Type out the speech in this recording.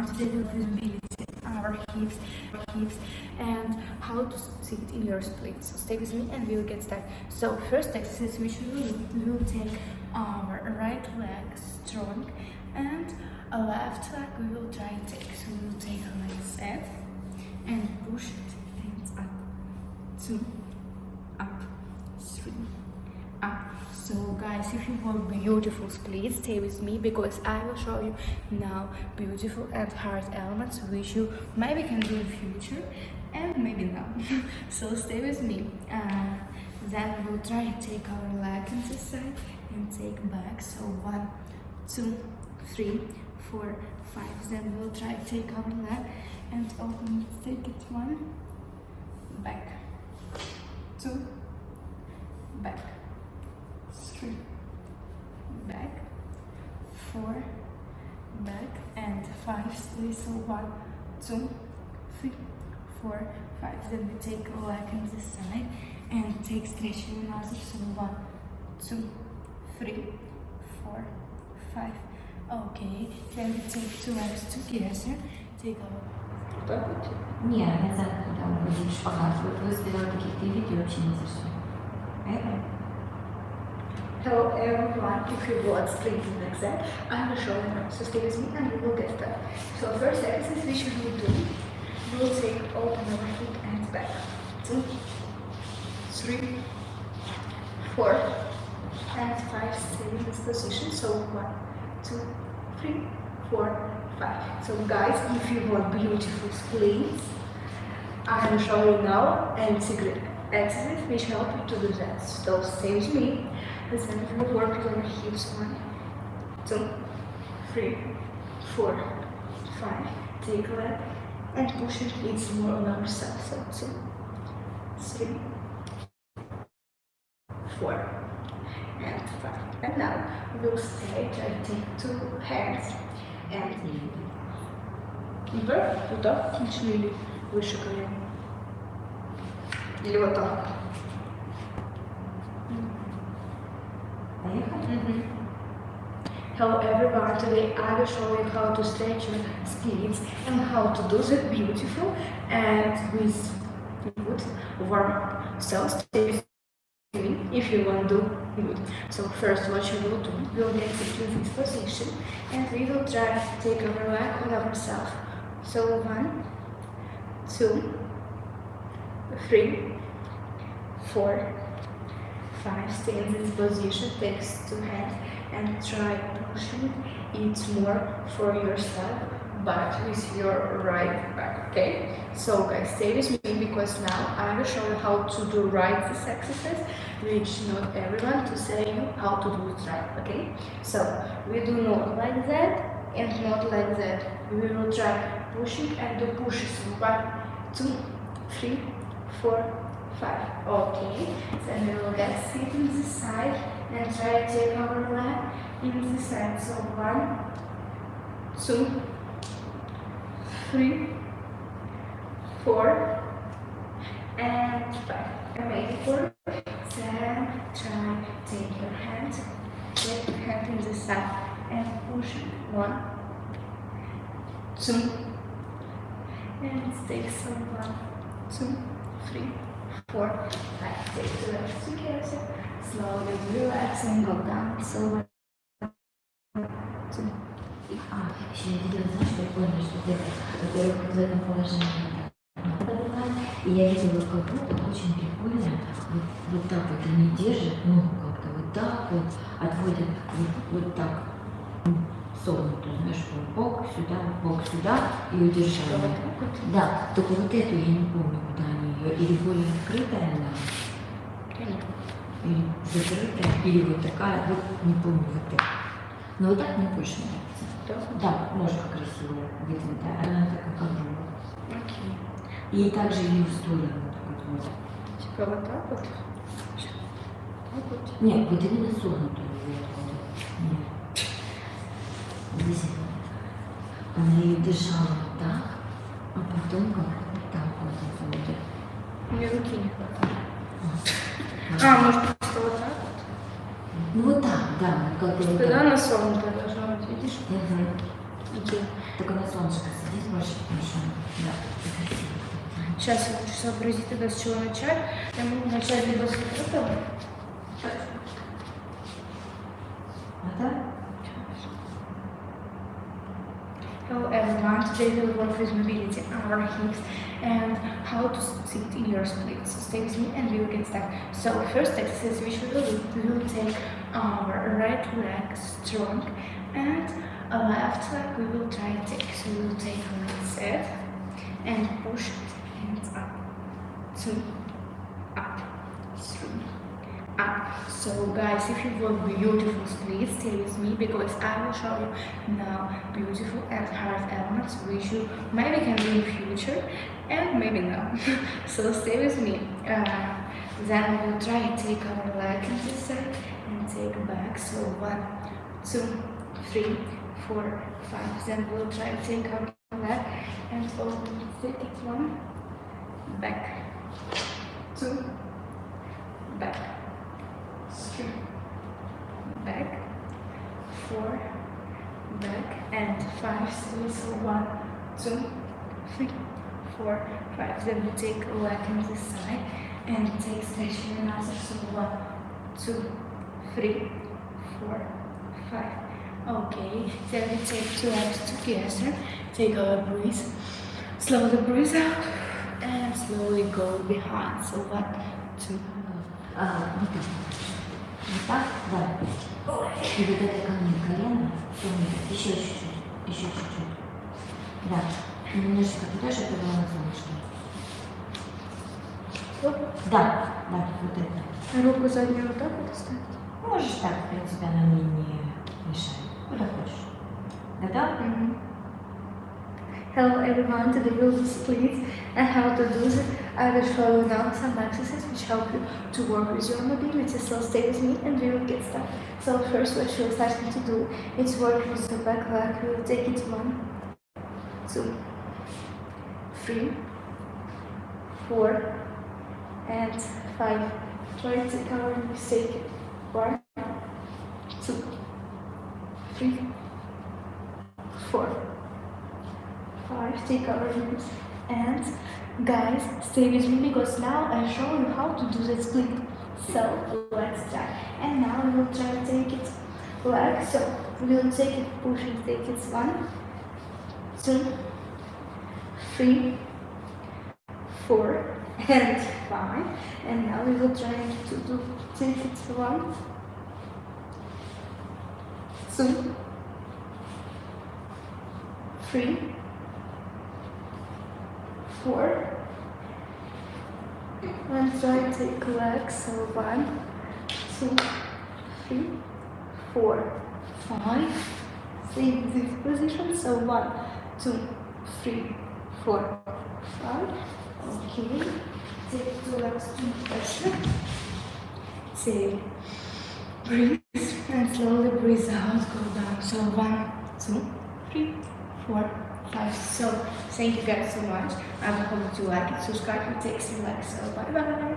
more today with visibility, our hips, and how to sit in your splits. So stay with me and we'll get started. So first exercise which we will take our right leg strong and a left leg we will try and take. So we will take like that and push it and up, 2, up, 3, up. So guys, if you want beautiful splits, stay with me because I will show you now beautiful and hard elements which you maybe can do in future and maybe not. So stay with me. Then we'll try and take our leg on this side and take back. So 1, 2, 3, 4, 5. Then we'll try to take our leg and open it. Take it 1, back, 2, back, 3, back, 4, back, and 5. Stay. So 1, 2, 3, 4, 5. Then we take a leg on this side and take stretching another. So 1, 2, 3, 4, 5. Okay. Then we take 2 legs together. Take our. Не, назад туда будешь шпагат. Вот вы сделали такие 3 видео, вообще не зашли. Hello everyone, if you want sprinting like that, I will show you now. So stay with me and we will get started. So first exercise which we will do, we will take open our foot and back. 2, 3, 4, and 5. Stay in this position. So 1, 2, 3, 4, 5. So guys, if you want beautiful splits, I will show you now and secret exercise which help you to do that. So stay with me. Then we will work with our hips. 1, 2, 3, 4, 5. Take a leg and push it. It's more on our side. So 2, 3, 4, and 5. And now we'll stay. Try to take 2 hands and вверх, вот так, или выше колена. Или вот так. Hello everyone, today I will show you how to stretch your splits and how to do that beautiful and with good warm up. So stay with me if you want to do good. So first what you will do, we will get to this position and we will try to take our leg on ourselves. So 1, 2, 3, 4, 5. Stay in this position, take 2 hands and try pushing it more for yourself, but with your right back, okay? So guys, stay with me because now I will show you how to do right this exercise, which not everyone to say you how to do it right, okay? So we do not like that and not like that. We will try pushing and do pushes. 1, 2, 3, 4, 5. Okay, then we will get sit in this side and try to take our leg in this side. So 1, 2, 3, 4, and 5. And wait for. Then try take your hand, get your hand in this side and push it. 1, 2, and take some 1, 2, 3, 4, 5. Take the legs together. Slowly relax and go down. So 1, 2. Еще я видела, знаешь, прикольно, что ты, во-первых, в этом положении поднимаешь, и я видела, как будто очень прикольно, вот так вот они держат ногу как-то вот так вот, отводят вот так, согнутую, знаешь, бок сюда и удержали. Да, только вот эту я не помню, куда они ее, или более открытая она, или закрытая, или вот такая, вот не помню, вот так. Но вот так мне больше нравится. Да, ножка красивая, вытянутая, она такая как бы. Окей. И также ее в сторону так вот. Типа вот так вот? Нет, вот именно согнутую. Нет. Здесь она ее держала вот так, а потом как вот так вот. Мне руки не хватает. Может просто вот так вот? Ну вот так, да. Как бы Тогда она согнутая должна быть, видишь? Окей. Только на солнышко садись больше, потому что да, это красиво. Сейчас я хочу сообразить тогда, с чего начать. Я могу начать либо с этого. Это? Hello everyone, today we will work with mobility, our hips, and how to sit in your splits. So stay with me and we will get started. So first exercise which we will take our right leg strong and a left leg we will try to take. So we will take one set and push it and up, two, up, three, up. So guys, if you want beautiful splits, stay with me because I will show you now beautiful and hard elements which you maybe can do in future and maybe not. So stay with me. Then we will try to take our leg on this side and take back. So 1, 2, 3, 4, 5. Then we'll try to take our leg and take it 1, back, 2, back, 3, back, 4, back, and 5. So 1, 2, 3, 4, 5. Then we take a leg on this side and take stretching another. So 1, 2, 3, 4, 5. Okay. Then we take 2 legs together. Take our breath. Slowly breathe out and slowly go behind. So 1, 2. Вот так, да. И вот это ко мне колено, еще чуть-чуть, еще чуть-чуть. Да. И немножечко туда же было на солнышко. Да, да, вот это. Руку заднюю вот так вот оставить? Можешь так, в принципе, она мне не мешает. Куда хочешь. Готов? Hello everyone, today we will split and how to do it. I will show you now some exercises which help you to work with your mobility. So stay with me and we will get started. So first what you're starting to do is work with the back leg. We will take it 1, 2, 3, 4, and 5. Try to cover and take it 1, 2, 3, 4, 5. Take our rings. And guys, stay with me because now I show you how to do the split. So let's try. And now we will try to take it leg. So we will take it, push and take it 1, 2, 3, 4, and 5. And now we will try to take it 1, 2, 3, 4, and try to take legs. So 1, 2, 3, 4, 5. Stay in this position. So 1, 2, 3, 4, 5. Okay. Take 2 legs together. Take breathe and slowly breathe out. Go down. So 1, 2, 3, 4, 5. So thank you guys so much. I hope you like it. Subscribe and take some likes. So bye bye.